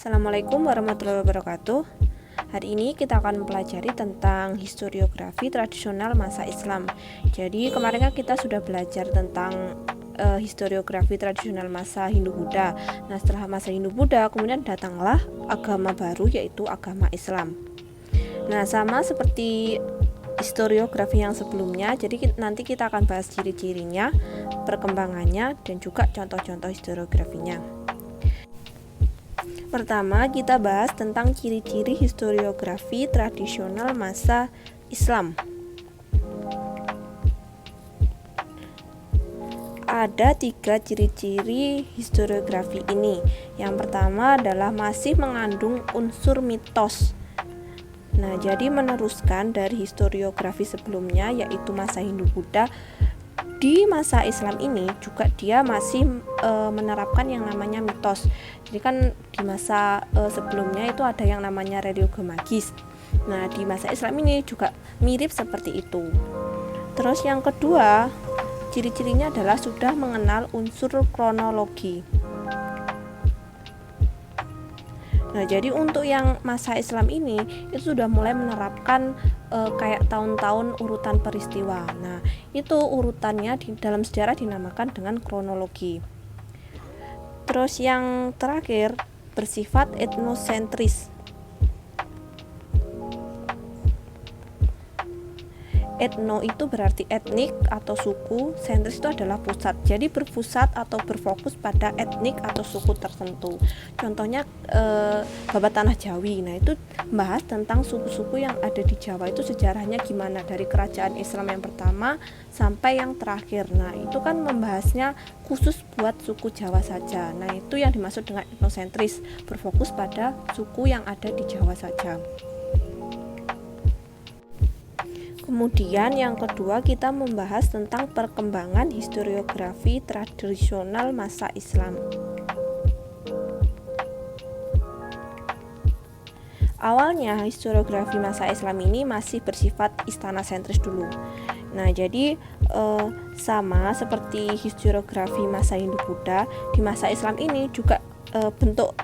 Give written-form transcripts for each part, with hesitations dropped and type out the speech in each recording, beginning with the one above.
Assalamualaikum warahmatullahi wabarakatuh. Hari ini kita akan mempelajari tentang historiografi tradisional masa Islam. Jadi kemarin kan kita sudah belajar tentang historiografi tradisional masa Hindu-Buddha. Nah, setelah masa Hindu-Buddha kemudian datanglah agama baru, yaitu agama Islam. Nah, sama seperti historiografi yang sebelumnya, jadi nanti kita akan bahas ciri-cirinya, perkembangannya, dan juga contoh-contoh historiografinya. Pertama, kita bahas tentang ciri-ciri historiografi tradisional masa Islam. Ada 3 ciri-ciri historiografi ini. Yang pertama adalah masih mengandung unsur mitos. Nah, jadi meneruskan dari historiografi sebelumnya, yaitu masa Hindu-Buddha. Di masa Islam ini juga dia masih menerapkan yang namanya mitos. Jadi kan di masa sebelumnya itu ada yang namanya religi magis. Nah, di masa Islam ini juga mirip seperti itu. Terus yang kedua, ciri-cirinya adalah sudah mengenal unsur kronologi. Nah, jadi untuk yang masa Islam ini itu sudah mulai menerapkan kayak tahun-tahun urutan peristiwa. Nah, itu urutannya di dalam sejarah dinamakan dengan kronologi. Terus yang terakhir, bersifat etnosentris. Etno itu berarti etnik atau suku, sentris itu adalah pusat. Jadi berpusat atau berfokus pada etnik atau suku tertentu. Contohnya Babat Tanah Jawi. Nah, itu membahas tentang suku-suku yang ada di Jawa itu sejarahnya gimana, dari kerajaan Islam yang pertama sampai yang terakhir. Nah, itu kan membahasnya khusus buat suku Jawa saja. Nah, itu yang dimaksud dengan etnosentris, berfokus pada suku yang ada di Jawa saja. Kemudian yang kedua, kita membahas tentang perkembangan historiografi tradisional masa Islam. Awalnya historiografi masa Islam ini masih bersifat istana sentris dulu. Nah, jadi sama seperti historiografi masa Hindu-Buddha, di masa Islam ini juga bentuk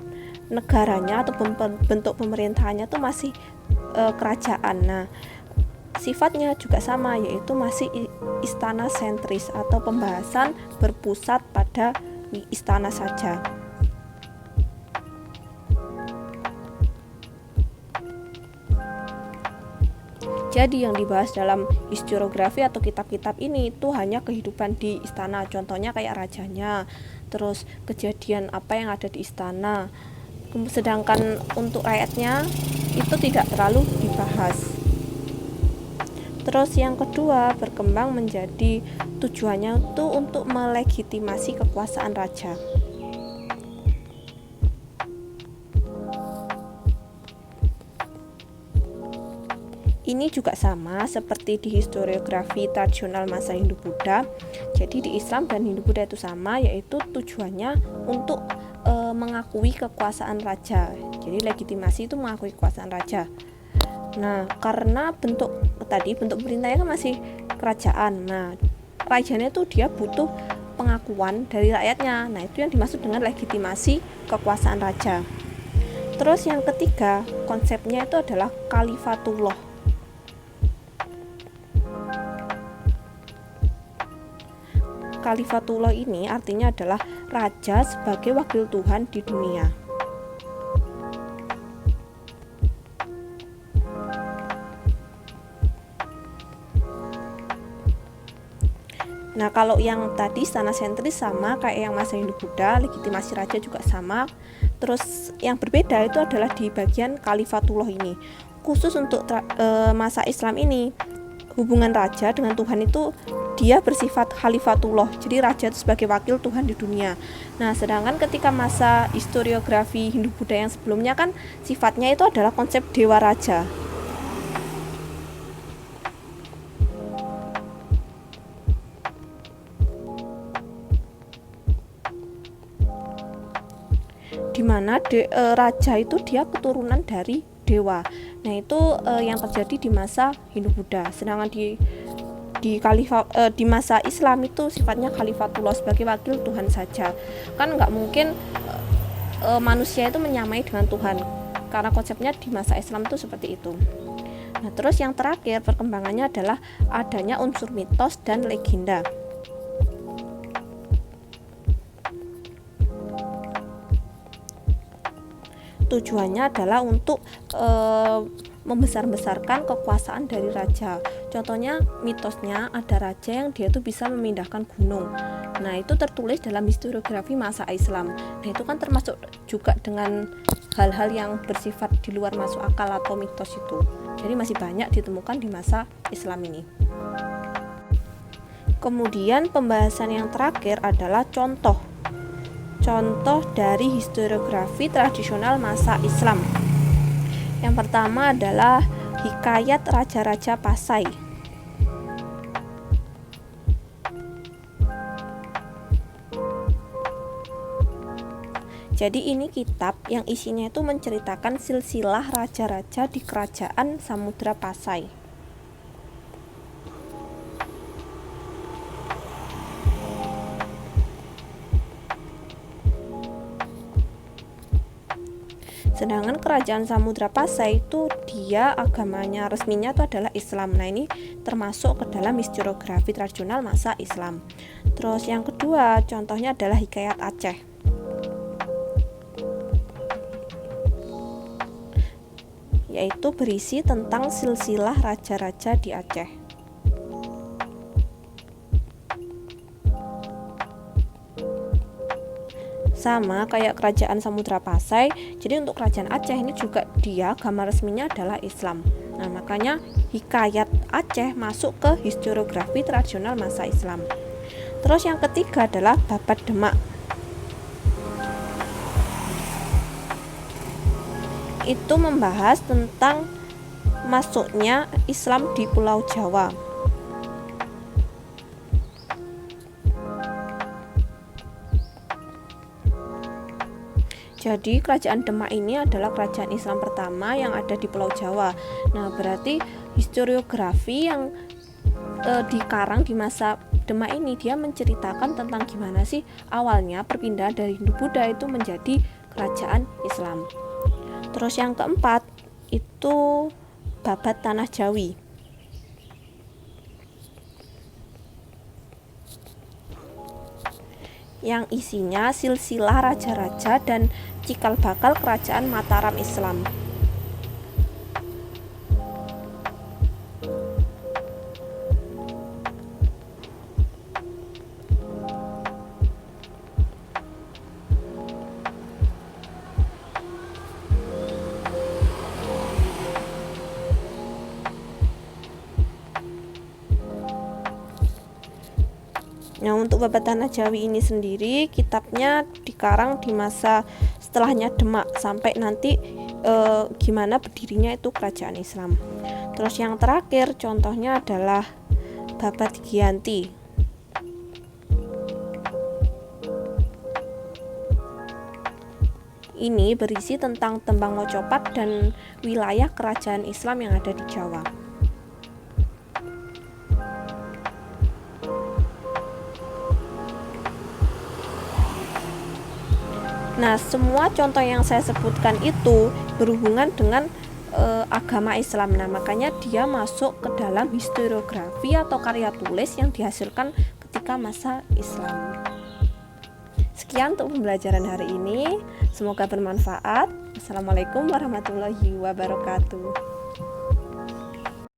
negaranya atau bentuk pemerintahannya itu masih kerajaan. Nah, sifatnya juga sama, yaitu masih istana sentris atau pembahasan berpusat pada istana saja. Jadi yang dibahas dalam historiografi atau kitab-kitab ini itu hanya kehidupan di istana, contohnya kayak rajanya, terus kejadian apa yang ada di istana. Sedangkan untuk rakyatnya itu tidak terlalu dibahas. Terus yang kedua, berkembang menjadi tujuannya itu untuk melegitimasi kekuasaan raja. Ini juga sama seperti di historiografi tradisional masa Hindu-Buddha. Jadi di Islam dan Hindu-Buddha itu sama, yaitu tujuannya untuk mengakui kekuasaan raja. Jadi legitimasi itu mengakui kekuasaan raja. Nah, karena bentuk pemerintahnya kan masih kerajaan. Nah, rajanya itu dia butuh pengakuan dari rakyatnya. Nah, itu yang dimaksud dengan legitimasi kekuasaan raja. Terus yang ketiga, konsepnya itu adalah khalifatullah. Khalifatullah ini artinya adalah raja sebagai wakil Tuhan di dunia. Nah, kalau yang tadi istana sentris sama kayak yang masa Hindu-Buddha, legitimasi raja juga sama. Terus yang berbeda itu adalah di bagian khalifatullah ini. Khusus untuk masa Islam ini, hubungan raja dengan Tuhan itu dia bersifat khalifatullah. Jadi raja itu sebagai wakil Tuhan di dunia. Nah, sedangkan ketika masa historiografi Hindu-Buddha yang sebelumnya kan sifatnya itu adalah konsep dewa raja. Di mana raja itu dia keturunan dari dewa. Nah, itu yang terjadi di masa Hindu-Buddha. Sedangkan di masa Islam itu sifatnya khalifatullah, sebagai wakil Tuhan saja. Kan nggak mungkin manusia itu menyamai dengan Tuhan, karena konsepnya di masa Islam itu seperti itu. Nah, terus yang terakhir perkembangannya adalah adanya unsur mitos dan legenda. Tujuannya adalah untuk membesar-besarkan kekuasaan dari raja. Contohnya mitosnya ada raja yang dia tuh bisa memindahkan gunung. Nah, itu tertulis dalam historiografi masa Islam. Nah, itu kan termasuk juga dengan hal-hal yang bersifat di luar masuk akal atau mitos itu. Jadi masih banyak ditemukan di masa Islam ini. Kemudian pembahasan yang terakhir adalah contoh dari historiografi tradisional masa Islam. Yang pertama adalah Hikayat Raja-Raja Pasai. Jadi ini kitab yang isinya itu menceritakan silsilah raja-raja di kerajaan Samudra Pasai. Sedangkan kerajaan Samudra Pasai itu dia agamanya resminya itu adalah Islam. Nah, ini termasuk ke dalam historiografi tradisional masa Islam. Terus yang kedua contohnya adalah Hikayat Aceh. Yaitu berisi tentang silsilah raja-raja di Aceh. Sama kayak kerajaan Samudra Pasai, jadi untuk kerajaan Aceh ini juga dia agama resminya adalah Islam. Nah, makanya Hikayat Aceh masuk ke historiografi tradisional masa Islam. Terus yang ketiga adalah Babat Demak. Itu membahas tentang masuknya Islam di Pulau Jawa. Jadi kerajaan Demak ini adalah kerajaan Islam pertama yang ada di Pulau Jawa. Nah, berarti historiografi yang dikarang di masa Demak ini dia menceritakan tentang gimana sih awalnya perpindahan dari Hindu-Buddha itu menjadi kerajaan Islam. Terus yang keempat itu Babat Tanah Jawi. Yang isinya silsilah raja-raja dan cikal bakal kerajaan Mataram Islam. Nah, untuk Babat Tanah Jawi ini sendiri kitabnya dikarang di masa setelahnya Demak sampai nanti gimana berdirinya itu kerajaan Islam. Terus yang terakhir contohnya adalah Babat Giyanti. Ini berisi tentang tembang Mocopat dan wilayah kerajaan Islam yang ada di Jawa. Nah, semua contoh yang saya sebutkan itu berhubungan dengan agama Islam. Nah, makanya dia masuk ke dalam historiografi atau karya tulis yang dihasilkan ketika masa Islam. Sekian untuk pembelajaran hari ini. Semoga bermanfaat. Assalamualaikum warahmatullahi wabarakatuh.